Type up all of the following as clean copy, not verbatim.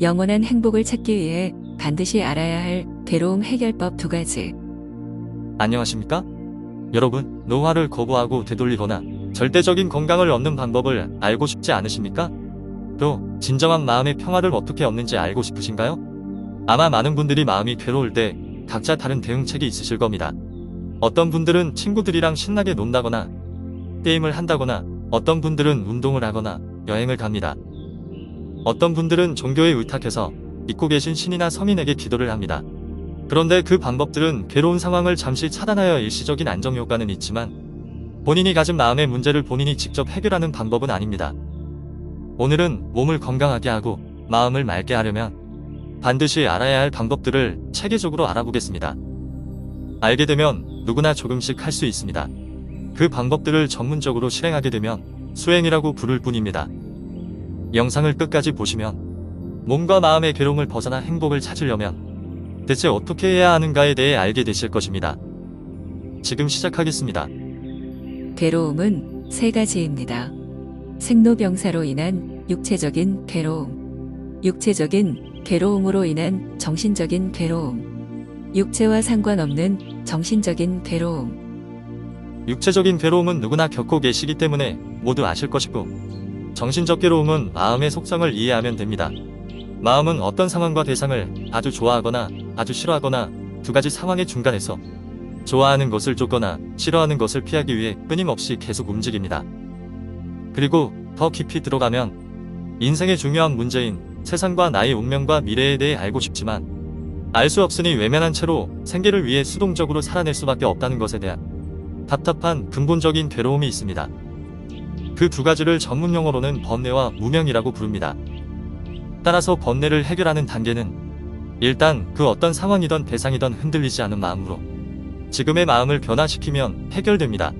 영원한 행복을 찾기 위해 반드시 알아야 할 괴로움 해결법 2가지. 안녕하십니까? 여러분, 노화를 거부하고 되돌리거나 절대적인 건강을 얻는 방법을 알고 싶지 않으십니까? 또 진정한 마음의 평화를 어떻게 얻는지 알고 싶으신가요? 아마 많은 분들이 마음이 괴로울 때 각자 다른 대응책이 있으실 겁니다. 어떤 분들은 친구들이랑 신나게 논다거나 게임을 한다거나, 어떤 분들은 운동을 하거나 여행을 갑니다. 어떤 분들은 종교에 의탁해서 믿고 계신 신이나 성인에게 기도를 합니다. 그런데 그 방법들은 괴로운 상황을 잠시 차단하여 일시적인 안정 효과는 있지만 본인이 가진 마음의 문제를 본인이 직접 해결하는 방법은 아닙니다. 오늘은 몸을 건강하게 하고 마음을 맑게 하려면 반드시 알아야 할 방법들을 체계적으로 알아보겠습니다. 알게 되면 누구나 조금씩 할 수 있습니다. 그 방법들을 전문적으로 실행하게 되면 수행이라고 부를 뿐입니다. 영상을 끝까지 보시면 몸과 마음의 괴로움을 벗어나 행복을 찾으려면 대체 어떻게 해야 하는가에 대해 알게 되실 것입니다. 지금 시작하겠습니다. 괴로움은 3가지입니다. 생로병사로 인한 육체적인 괴로움, 육체적인 괴로움으로 인한 정신적인 괴로움, 육체와 상관없는 정신적인 괴로움. 육체적인 괴로움은 누구나 겪고 계시기 때문에 모두 아실 것이고, 정신적 괴로움은 마음의 속성을 이해하면 됩니다. 마음은 어떤 상황과 대상을 아주 좋아하거나 아주 싫어하거나 2가지 상황의 중간에서 좋아하는 것을 쫓거나 싫어하는 것을 피하기 위해 끊임없이 계속 움직입니다. 그리고 더 깊이 들어가면 인생의 중요한 문제인 세상과 나의 운명과 미래에 대해 알고 싶지만 알 수 없으니 외면한 채로 생계를 위해 수동적으로 살아낼 수밖에 없다는 것에 대한 답답한 근본적인 괴로움이 있습니다. 그 2가지를 전문용어로는 번뇌와 무명이라고 부릅니다. 따라서 번뇌를 해결하는 단계는 일단 그 어떤 상황이든 대상이든 흔들리지 않은 마음으로 지금의 마음을 변화시키면 해결됩니다.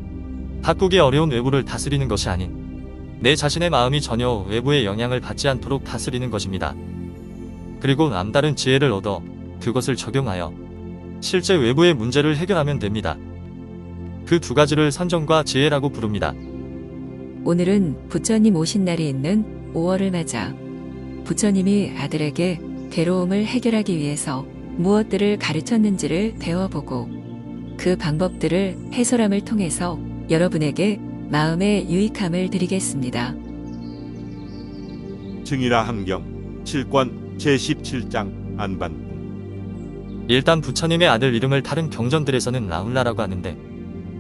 바꾸기 어려운 외부를 다스리는 것이 아닌 내 자신의 마음이 전혀 외부의 영향을 받지 않도록 다스리는 것입니다. 그리고 남다른 지혜를 얻어 그것을 적용하여 실제 외부의 문제를 해결하면 됩니다. 그 2가지를 선정과 지혜라고 부릅니다. 오늘은 부처님 오신 날이 있는 5월을 맞아 부처님이 아들에게 괴로움을 해결하기 위해서 무엇들을 가르쳤는지를 배워보고 그 방법들을 해설함을 통해서 여러분에게 마음의 유익함을 드리겠습니다. 증이라 함경 7권 제17장 안반부. 일단 부처님의 아들 이름을 다른 경전들에서는 라운라라고 하는데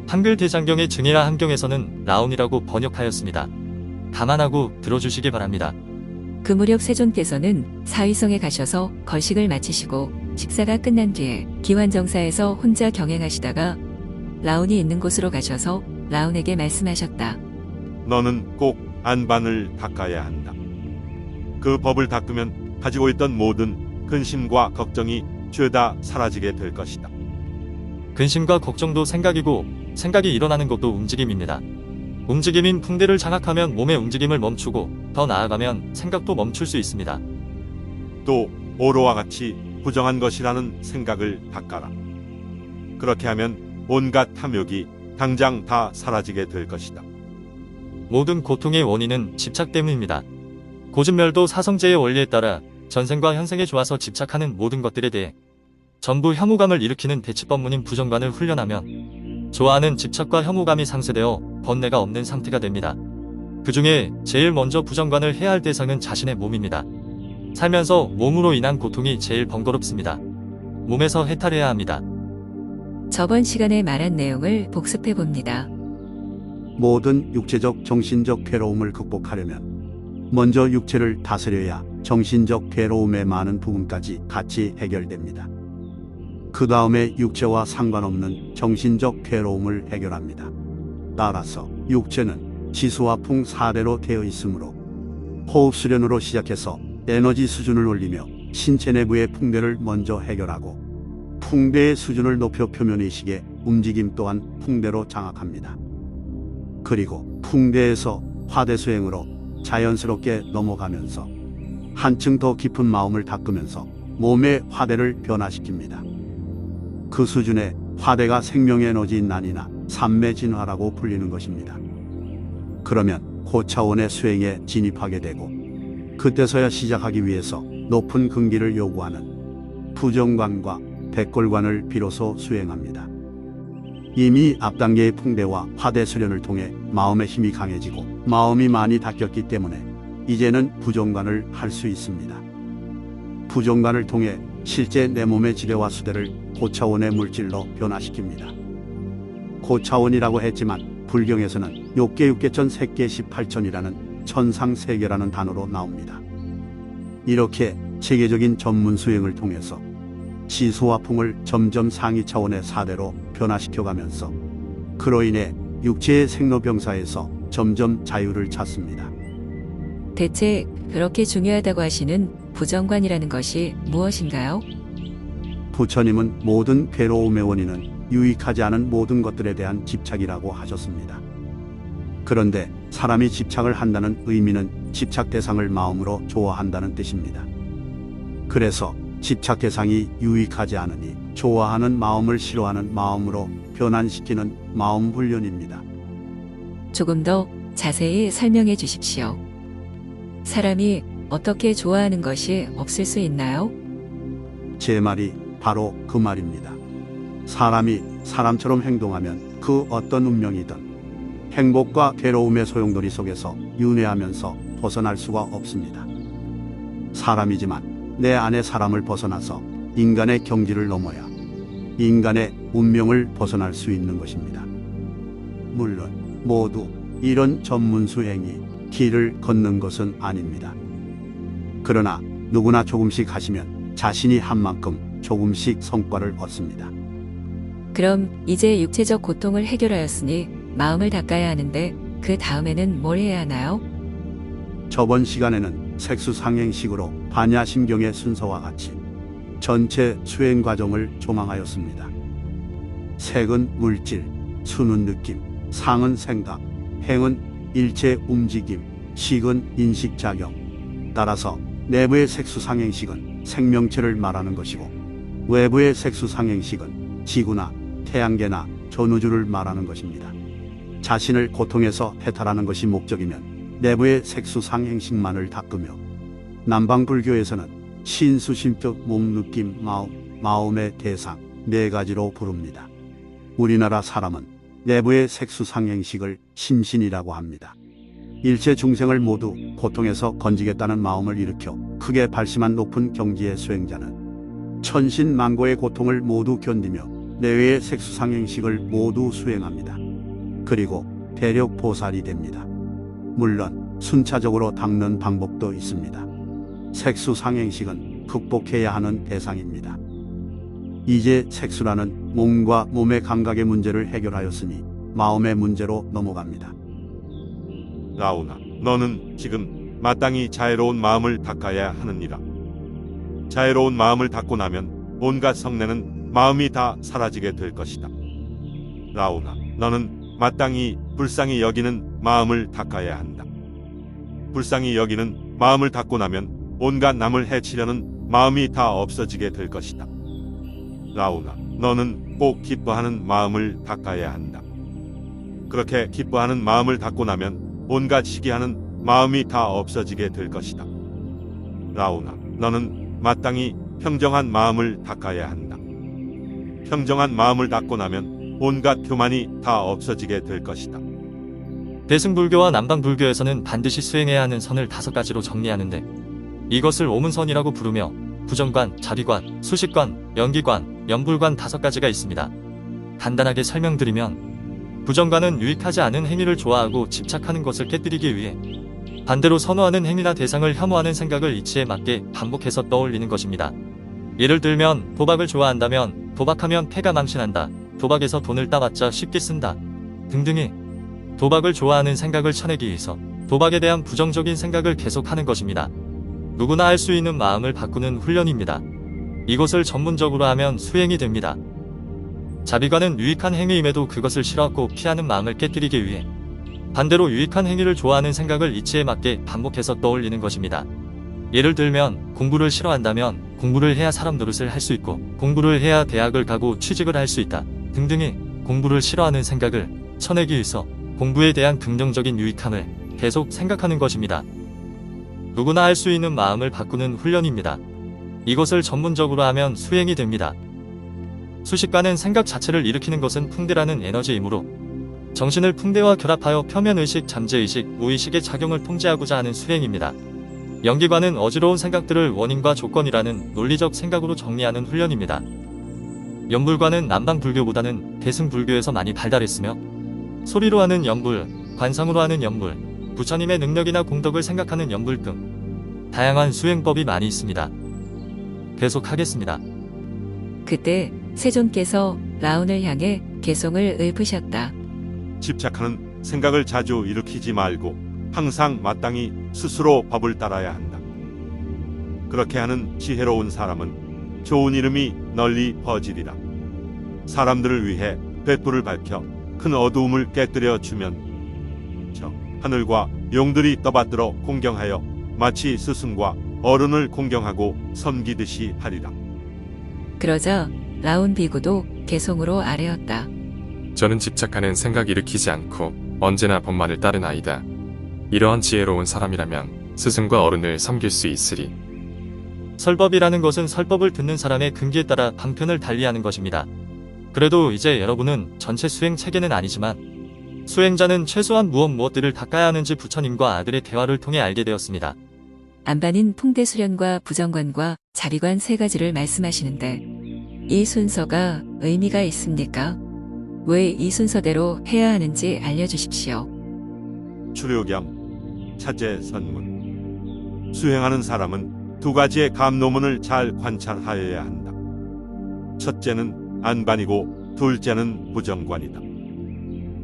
한글 대장경의 증이라 함경에서는 라운이라고 번역하였습니다. 감안하고 들어주시기 바랍니다. 그 무렵 세존께서는 사위성에 가셔서 거식을 마치시고 식사가 끝난 뒤에 기환정사에서 혼자 경행하시다가 라운이 있는 곳으로 가셔서 라운에게 말씀하셨다. 너는 꼭 안반을 닦아야 한다. 그 법을 닦으면 가지고 있던 모든 근심과 걱정이 죄다 사라지게 될 것이다. 근심과 걱정도 생각이고 생각이 일어나는 것도 움직임입니다. 움직임인 풍대를 장악하면 몸의 움직임을 멈추고 더 나아가면 생각도 멈출 수 있습니다. 또 오로와 같이 부정한 것이라는 생각을 닦아라. 그렇게 하면 온갖 탐욕이 당장 다 사라지게 될 것이다. 모든 고통의 원인은 집착 때문입니다. 고진멸도 사성제의 원리에 따라 전생과 현생에 좋아서 집착하는 모든 것들에 대해 전부 혐오감을 일으키는 대치법문인 부정관을 훈련하면 좋아하는 집착과 혐오감이 상쇄되어 번뇌가 없는 상태가 됩니다. 그 중에 제일 먼저 부정관을 해야 할 대상은 자신의 몸입니다. 살면서 몸으로 인한 고통이 제일 번거롭습니다. 몸에서 해탈해야 합니다. 저번 시간에 말한 내용을 복습해 봅니다. 모든 육체적, 정신적 괴로움을 극복하려면 먼저 육체를 다스려야 정신적 괴로움의 많은 부분까지 같이 해결됩니다. 그 다음에 육체와 상관없는 정신적 괴로움을 해결합니다. 따라서 육체는 지수와 풍 4대로 되어 있으므로 호흡 수련으로 시작해서 에너지 수준을 올리며 신체 내부의 풍대를 먼저 해결하고 풍대의 수준을 높여 표면의식의 움직임 또한 풍대로 장악합니다. 그리고 풍대에서 화대수행으로 자연스럽게 넘어가면서 한층 더 깊은 마음을 닦으면서 몸의 화대를 변화시킵니다. 그 수준의 화대가 생명에너지 난이나 삼매진화라고 불리는 것입니다. 그러면 고차원의 수행에 진입하게 되고 그때서야 시작하기 위해서 높은 근기를 요구하는 부정관과 백골관을 비로소 수행합니다. 이미 앞단계의 풍대와 화대 수련을 통해 마음의 힘이 강해지고 마음이 많이 닦였기 때문에 이제는 부정관을 할 수 있습니다. 부정관을 통해 실제 내 몸의 지뢰와 수대를 고차원의 물질로 변화시킵니다. 고차원이라고 했지만 불경에서는 욕계 육계천 색계 18천이라는 천상세계라는 단어로 나옵니다. 이렇게 체계적인 전문 수행을 통해서 지수와 풍을 점점 상위 차원의 사대로 변화시켜가면서 그로 인해 육체의 생로병사에서 점점 자유를 찾습니다. 대체 그렇게 중요하다고 하시는 부정관이라는 것이 무엇인가요? 부처님은 모든 괴로움의 원인은 유익하지 않은 모든 것들에 대한 집착이라고 하셨습니다. 그런데 사람이 집착을 한다는 의미는 집착 대상을 마음으로 좋아한다는 뜻입니다. 그래서 집착 대상이 유익하지 않으니 좋아하는 마음을 싫어하는 마음으로 변환시키는 마음 훈련입니다. 조금 더 자세히 설명해 주십시오. 사람이 어떻게 좋아하는 것이 없을 수 있나요? 제 말이 바로 그 말입니다. 사람이 사람처럼 행동하면 그 어떤 운명이든 행복과 괴로움의 소용돌이 속에서 윤회하면서 벗어날 수가 없습니다. 사람이지만 내 안의 사람을 벗어나서 인간의 경지를 넘어야 인간의 운명을 벗어날 수 있는 것입니다. 물론 모두 이런 전문 수행이 길을 걷는 것은 아닙니다. 그러나 누구나 조금씩 하시면 자신이 한 만큼 조금씩 성과를 얻습니다. 그럼 이제 육체적 고통을 해결하였으니 마음을 닦아야 하는데 그 다음에는 뭘 해야 하나요? 저번 시간에는 색수상행식으로 반야심경의 순서와 같이 전체 수행 과정을 조망하였습니다. 색은 물질, 수는 느낌, 상은 생각, 행은 일체 움직임, 식은 인식작용. 따라서 내부의 색수상행식은 생명체를 말하는 것이고 외부의 색수상행식은 지구나 태양계나 전우주를 말하는 것입니다. 자신을 고통에서 해탈하는 것이 목적이면 내부의 색수상행식만을 닦으며 남방불교에서는 신수심적 몸, 느낌, 마음의 대상 네 가지로 부릅니다. 우리나라 사람은 내부의 색수상행식을 심신이라고 합니다. 일체 중생을 모두 고통에서 건지겠다는 마음을 일으켜 크게 발심한 높은 경지의 수행자는 천신만고의 고통을 모두 견디며 내외의 색수상행식을 모두 수행합니다. 그리고 대력 보살이 됩니다. 물론 순차적으로 닦는 방법도 있습니다. 색수상행식은 극복해야 하는 대상입니다. 이제 색수라는 몸과 몸의 감각의 문제를 해결하였으니 마음의 문제로 넘어갑니다. 라오나, 너는 지금 마땅히 자애로운 마음을 닦아야 하느니라. 자애로운 마음을 닦고 나면 온갖 성내는 마음이 다 사라지게 될 것이다. 라오나, 너는 마땅히 불쌍히 여기는 마음을 닦아야 한다. 불쌍히 여기는 마음을 닦고 나면 온갖 남을 해치려는 마음이 다 없어지게 될 것이다. 라오나, 너는 꼭 기뻐하는 마음을 닦아야 한다. 그렇게 기뻐하는 마음을 닦고 나면 온갖 시기하는 마음이 다 없어지게 될 것이다. 라오나, 너는 마땅히 평정한 마음을 닦아야 한다. 평정한 마음을 닦고 나면 온갖 교만이 다 없어지게 될 것이다. 대승불교와 남방불교에서는 반드시 수행해야 하는 선을 5가지로 정리하는데 이것을 오문선이라고 부르며 부정관, 자비관, 수식관, 연기관, 연불관 5가지가 있습니다. 간단하게 설명드리면 부정관은 유익하지 않은 행위를 좋아하고 집착하는 것을 깨뜨리기 위해 반대로 선호하는 행위나 대상을 혐오하는 생각을 이치에 맞게 반복해서 떠올리는 것입니다. 예를 들면 도박을 좋아한다면 도박하면 패가 망신한다, 도박에서 돈을 따봤자 쉽게 쓴다 등등의 도박을 좋아하는 생각을 쳐내기 위해서 도박에 대한 부정적인 생각을 계속하는 것입니다. 누구나 할 수 있는 마음을 바꾸는 훈련입니다. 이것을 전문적으로 하면 수행이 됩니다. 자비관은 유익한 행위임에도 그것을 싫어하고 피하는 마음을 깨뜨리기 위해 반대로 유익한 행위를 좋아하는 생각을 이치에 맞게 반복해서 떠올리는 것입니다. 예를 들면 공부를 싫어한다면 공부를 해야 사람 노릇을 할 수 있고 공부를 해야 대학을 가고 취직을 할 수 있다 등등의 공부를 싫어하는 생각을 쳐내기 위해서 공부에 대한 긍정적인 유익함을 계속 생각하는 것입니다. 누구나 할 수 있는 마음을 바꾸는 훈련입니다. 이것을 전문적으로 하면 수행이 됩니다. 수식과는 생각 자체를 일으키는 것은 풍대라는 에너지이므로 정신을 풍대와 결합하여 표면의식, 잠재의식, 무의식의 작용을 통제하고자 하는 수행입니다. 연기관은 어지러운 생각들을 원인과 조건이라는 논리적 생각으로 정리하는 훈련입니다. 연불관은 남방불교보다는 대승불교에서 많이 발달했으며 소리로 하는 연불, 관상으로 하는 연불, 부처님의 능력이나 공덕을 생각하는 연불 등 다양한 수행법이 많이 있습니다. 계속하겠습니다. 그때 세존께서 라온을 향해 개송을 읊으셨다. 집착하는 생각을 자주 일으키지 말고 항상 마땅히 스스로 법을 따라야 한다. 그렇게 하는 지혜로운 사람은 좋은 이름이 널리 퍼지리라. 사람들을 위해 횃불을 밝혀 큰 어두움을 깨뜨려 주면 저 하늘과 용들이 떠받들어 공경하여 마치 스승과 어른을 공경하고 섬기듯이 하리라. 그러자 라온 비구도 개송으로 아뢰었다. 저는 집착하는 생각 일으키지 않고 언제나 법만을 따른 아이다. 이러한 지혜로운 사람이라면 스승과 어른을 섬길 수 있으리. 설법이라는 것은 설법을 듣는 사람의 근기에 따라 방편을 달리하는 것입니다. 그래도 이제 여러분은 전체 수행 체계는 아니지만 수행자는 최소한 무엇들을 닦아야 하는지 부처님과 아들의 대화를 통해 알게 되었습니다. 안반인 풍대수련과 부정관과 자비관 세 가지를 말씀하시는데 이 순서가 의미가 있습니까? 왜 이 순서대로 해야 하는지 알려주십시오. 출요겸 차제 선문. 수행하는 사람은 두 가지의 감노문을 잘 관찰하여야 한다. 첫째는 안반이고 둘째는 부정관이다.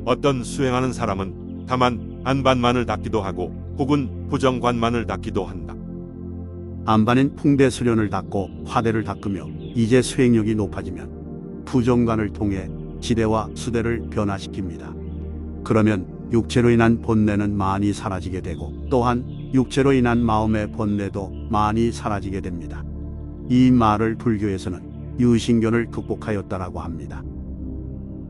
어떤 수행하는 사람은 다만 안반만을 닦기도 하고 혹은 부정관만을 닦기도 한다. 안반인 풍대수련을 닦고 화대를 닦으며 이제 수행력이 높아지면 부정관을 통해 지대와 수대를 변화시킵니다. 그러면 육체로 인한 본내는 많이 사라지게 되고 또한 육체로 인한 마음의 본내도 많이 사라지게 됩니다. 이 말을 불교에서는 유신견을 극복하였다라고 합니다.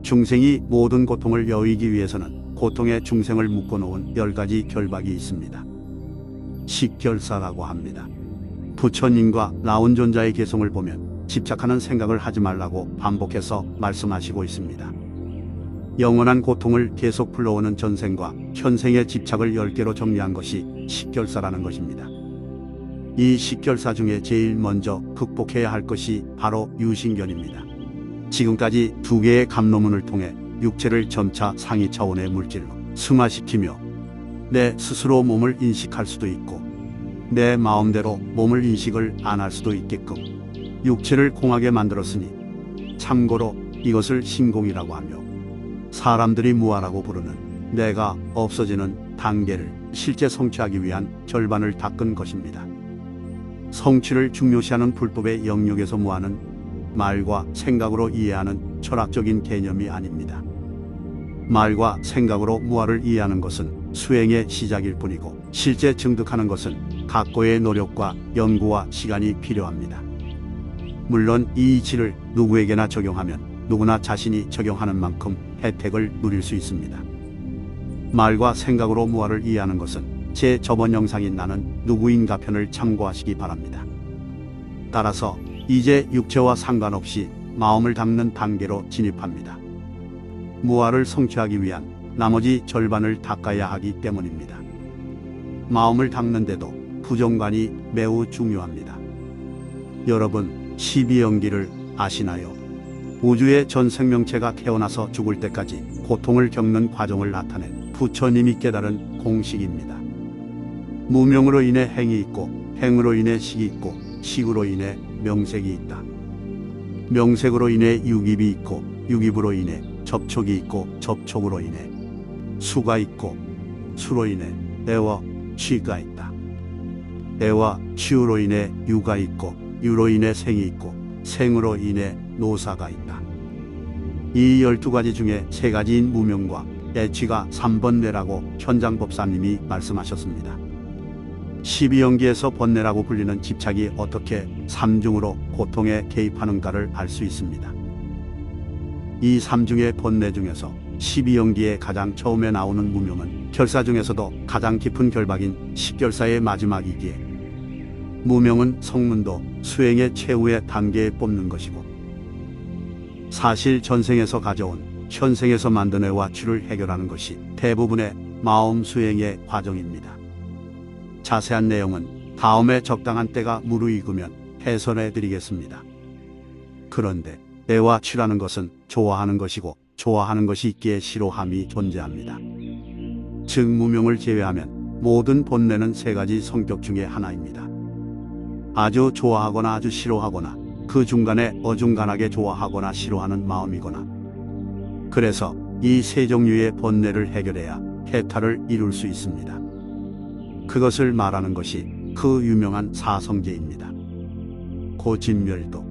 중생이 모든 고통을 여의기 위해서는 고통의 중생을 묶어놓은 10가지 결박이 있습니다. 식결사라고 합니다. 부처님과 라온존자의 개송을 보면 집착하는 생각을 하지 말라고 반복해서 말씀하시고 있습니다. 영원한 고통을 계속 불러오는 전생과 현생의 집착을 10개로 정리한 것이 식결사라는 것입니다. 이 식결사 중에 제일 먼저 극복해야 할 것이 바로 유신견입니다. 지금까지 2개의 감노문을 통해 육체를 점차 상위 차원의 물질로 승화시키며 내 스스로 몸을 인식할 수도 있고 내 마음대로 몸을 인식을 안 할 수도 있게끔 육체를 공하게 만들었으니 참고로 이것을 신공이라고 하며 사람들이 무아라고 부르는 내가 없어지는 단계를 실제 성취하기 위한 절반을 닦은 것입니다. 성취를 중요시하는 불법의 영역에서 무아는 말과 생각으로 이해하는 철학적인 개념이 아닙니다. 말과 생각으로 무아를 이해하는 것은 수행의 시작일 뿐이고 실제 증득하는 것은 각고의 노력과 연구와 시간이 필요합니다. 물론 이 이치를 누구에게나 적용하면 누구나 자신이 적용하는 만큼 혜택을 누릴 수 있습니다. 말과 생각으로 무아를 이해하는 것은 제 저번 영상인 나는 누구인가 편을 참고하시기 바랍니다. 따라서 이제 육체와 상관없이 마음을 닦는 단계로 진입합니다. 무아를 성취하기 위한 나머지 절반을 닦아야 하기 때문입니다. 마음을 닦는데도 부정관이 매우 중요합니다. 여러분, 12연기를 아시나요? 우주의 전 생명체가 태어나서 죽을 때까지 고통을 겪는 과정을 나타낸 부처님이 깨달은 공식입니다. 무명으로 인해 행이 있고 행으로 인해 식이 있고 식으로 인해 명색이 있다. 명색으로 인해 유깁이 있고 유깁으로 인해 접촉이 있고 접촉으로 인해 수가 있고 수로 인해 애와 취가 있다. 애와 취로 인해 유가 있고 유로 인해 생이 있고 생으로 인해 노사가 있다. 이 12가지 중에 3가지인 무명과 애취가 3번 뇌라고 현장법사님이 말씀하셨습니다. 12연기에서 번뇌라고 불리는 집착이 어떻게 삼중으로 고통에 개입하는가를 알 수 있습니다. 이 삼중의 번뇌 중에서 12연기에 가장 처음에 나오는 무명은 결사 중에서도 가장 깊은 결박인 10결사의 마지막이기에 무명은 성문도 수행의 최후의 단계에 뽑는 것이고 사실 전생에서 가져온 현생에서 만든 애와 추를 해결하는 것이 대부분의 마음 수행의 과정입니다. 자세한 내용은 다음에 적당한 때가 무르익으면 해설해 드리겠습니다. 그런데 애와 추라는 것은 좋아하는 것이고 좋아하는 것이 있기에 싫어함이 존재합니다. 즉 무명을 제외하면 모든 본래는 세 가지 성격 중에 하나입니다. 아주 좋아하거나 아주 싫어하거나 그 중간에 어중간하게 좋아하거나 싫어하는 마음이거나 그래서 이 세 종류의 본래를 해결해야 해탈을 이룰 수 있습니다. 그것을 말하는 것이 그 유명한 사성제입니다. 고진멸도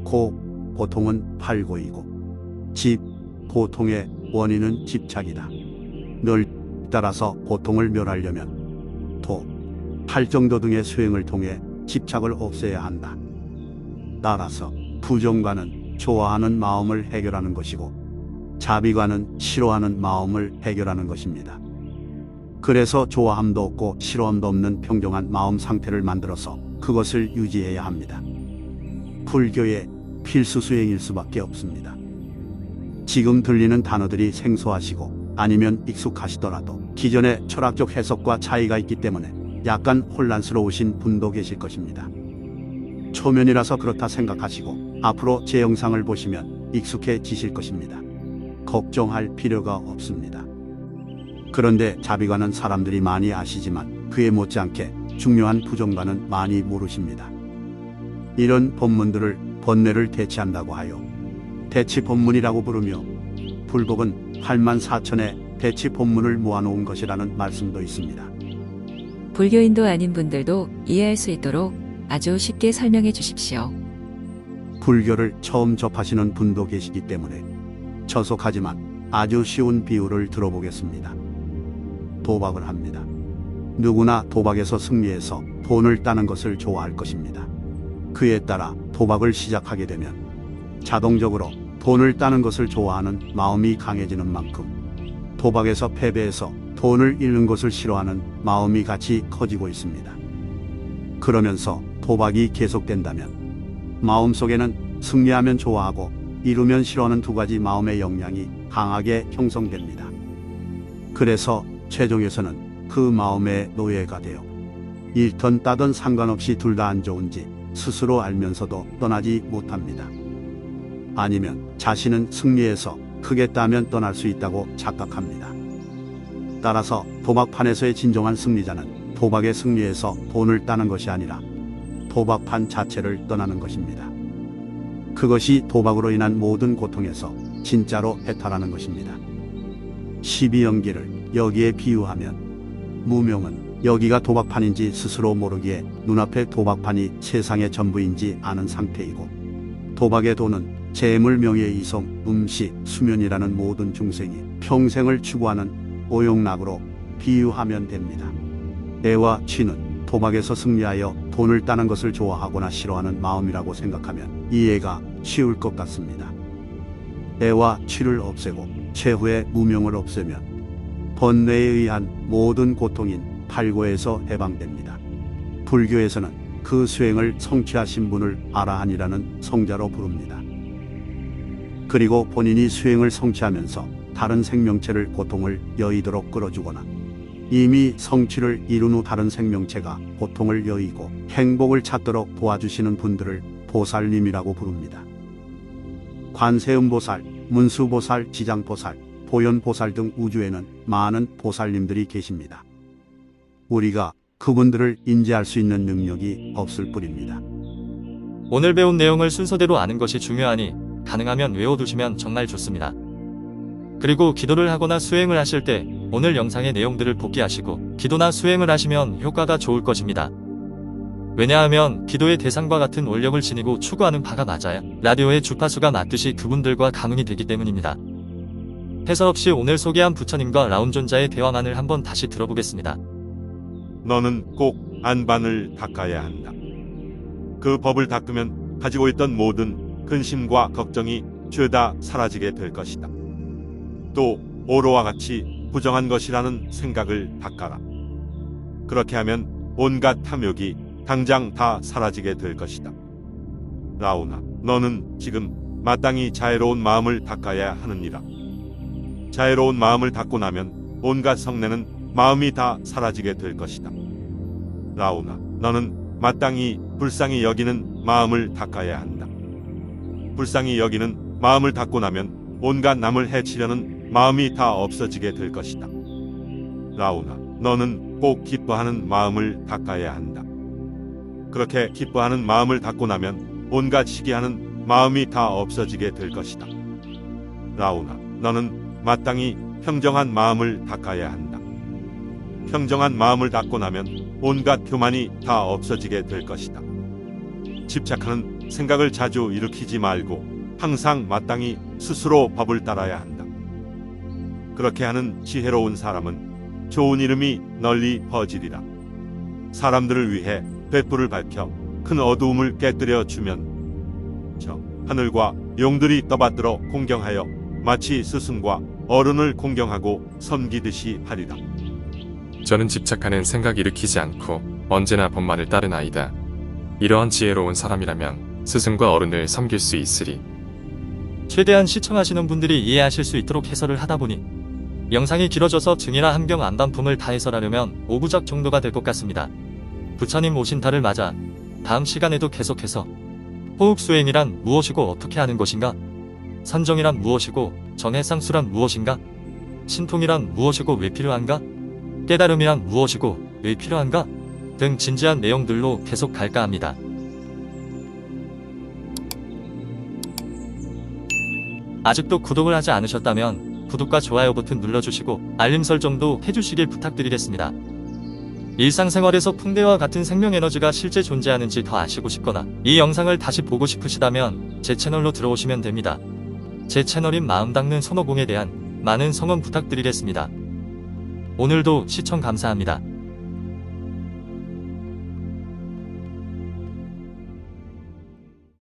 고 고통은 팔고이고 집 고통의 원인은 집착이다. 늘 따라서 고통을 멸하려면 도 팔정도 등의 수행을 통해 집착을 없애야 한다. 따라서 부정과는 좋아하는 마음을 해결하는 것이고 자비과는 싫어하는 마음을 해결하는 것입니다. 그래서 좋아함도 없고 싫어함도 없는 평정한 마음 상태를 만들어서 그것을 유지해야 합니다. 불교의 필수 수행일 수밖에 없습니다. 지금 들리는 단어들이 생소하시고 아니면 익숙하시더라도 기존의 철학적 해석과 차이가 있기 때문에 약간 혼란스러우신 분도 계실 것입니다. 초면이라서 그렇다 생각하시고 앞으로 제 영상을 보시면 익숙해지실 것입니다. 걱정할 필요가 없습니다. 그런데 자비관은 사람들이 많이 아시지만 그에 못지않게 중요한 부정관은 많이 모르십니다. 이런 법문들을 번뇌를 대치한다고 하여 대치 법문이라고 부르며 불법은 8만 4천의 대치 법문을 모아놓은 것이라는 말씀도 있습니다. 불교인도 아닌 분들도 이해할 수 있도록 아주 쉽게 설명해 주십시오. 불교를 처음 접하시는 분도 계시기 때문에 저속하지만 아주 쉬운 비유를 들어보겠습니다. 도박을 합니다. 누구나 도박에서 승리해서 돈을 따는 것을 좋아할 것입니다. 그에 따라 도박을 시작하게 되면 자동적으로 돈을 따는 것을 좋아하는 마음이 강해지는 만큼 도박에서 패배해서 돈을 잃는 것을 싫어하는 마음이 같이 커지고 있습니다. 그러면서 도박이 계속된다면 마음속에는 승리하면 좋아하고 이루면 싫어하는 두 가지 마음의 역량이 강하게 형성됩니다. 그래서 최종에서는 그 마음의 노예가 되어 잃던 따던 상관없이 둘 다 안 좋은지 스스로 알면서도 떠나지 못합니다. 아니면 자신은 승리해서 크게 따면 떠날 수 있다고 착각합니다. 따라서 도박판에서의 진정한 승리자는 도박에 승리해서 돈을 따는 것이 아니라 도박판 자체를 떠나는 것입니다. 그것이 도박으로 인한 모든 고통에서 진짜로 해탈하는 것입니다. 12연기를 여기에 비유하면 무명은 여기가 도박판인지 스스로 모르기에 눈앞에 도박판이 세상의 전부인지 아는 상태이고 도박의 돈은 재물, 명예, 이성, 음식, 수면이라는 모든 중생이 평생을 추구하는 오용락으로 비유하면 됩니다. 애와 취는 도박에서 승리하여 돈을 따는 것을 좋아하거나 싫어하는 마음이라고 생각하면 이해가 쉬울 것 같습니다. 애와 취를 없애고 최후의 무명을 없애면 번뇌에 의한 모든 고통인 팔고에서 해방됩니다. 불교에서는 그 수행을 성취하신 분을 아라한이라는 성자로 부릅니다. 그리고 본인이 수행을 성취하면서 다른 생명체를 고통을 여의도록 끌어주거나 이미 성취를 이룬 후 다른 생명체가 고통을 여의고 행복을 찾도록 도와주시는 분들을 보살님이라고 부릅니다. 관세음보살, 문수보살, 지장보살, 보현보살 등 우주에는 많은 보살님들이 계십니다. 우리가 그분들을 인지할 수 있는 능력이 없을 뿐입니다. 오늘 배운 내용을 순서대로 아는 것이 중요하니 가능하면 외워두시면 정말 좋습니다. 그리고 기도를 하거나 수행을 하실 때 오늘 영상의 내용들을 복기하시고 기도나 수행을 하시면 효과가 좋을 것입니다. 왜냐하면 기도의 대상과 같은 원력을 지니고 추구하는 바가 맞아야 라디오의 주파수가 맞듯이 그분들과 감응이 되기 때문입니다. 해설 없이 오늘 소개한 부처님과 라운존자의 대화만을 한번 다시 들어보겠습니다. 너는 꼭 안반을 닦아야 한다. 그 법을 닦으면 가지고 있던 모든 근심과 걱정이 죄다 사라지게 될 것이다. 또 오로와 같이 부정한 것이라는 생각을 닦아라. 그렇게 하면 온갖 탐욕이 당장 다 사라지게 될 것이다. 라오나, 너는 지금 마땅히 자애로운 마음을 닦아야 하느니라. 자애로운 마음을 닦고 나면 온갖 성내는 마음이 다 사라지게 될 것이다. 라오나, 너는 마땅히 불쌍히 여기는 마음을 닦아야 한다. 불쌍히 여기는 마음을 닦고 나면 온갖 남을 해치려는 마음이 다 없어지게 될 것이다. 라오나, 너는 꼭 기뻐하는 마음을 닦아야 한다. 그렇게 기뻐하는 마음을 닦고 나면 온갖 시기하는 마음이 다 없어지게 될 것이다. 라오나, 너는 마땅히 평정한 마음을 닦아야 한다. 평정한 마음을 닦고 나면 온갖 교만이 다 없어지게 될 것이다. 집착하는 생각을 자주 일으키지 말고 항상 마땅히 스스로 법을 따라야 한다. 그렇게 하는 지혜로운 사람은 좋은 이름이 널리 퍼지리라. 사람들을 위해 횃불을 밝혀 큰 어두움을 깨뜨려 주면 저 하늘과 용들이 떠받들어 공경하여 마치 스승과 어른을 공경하고 섬기듯이 하리라. 저는 집착하는 생각 일으키지 않고 언제나 법만을 따른 아이다. 이러한 지혜로운 사람이라면 스승과 어른을 섬길 수 있으리. 최대한 시청하시는 분들이 이해하실 수 있도록 해설을 하다 보니 영상이 길어져서 증이나 한경 안반품을 다 해설하려면 5부작 정도가 될 것 같습니다. 부처님 오신 달을 맞아 다음 시간에도 계속해서 호흡수행이란 무엇이고 어떻게 하는 것인가? 선정이란 무엇이고 정해상수란 무엇인가? 신통이란 무엇이고 왜 필요한가? 깨달음이란 무엇이고 왜 필요한가? 등 진지한 내용들로 계속 갈까 합니다. 아직도 구독을 하지 않으셨다면 구독과 좋아요 버튼 눌러주시고 알림 설정도 해주시길 부탁드리겠습니다. 일상생활에서 풍대와 같은 생명에너지가 실제 존재하는지 더 아시고 싶거나 이 영상을 다시 보고 싶으시다면 제 채널로 들어오시면 됩니다. 제 채널인 마음 닦는 손오공에 대한 많은 성원 부탁드리겠습니다. 오늘도 시청 감사합니다.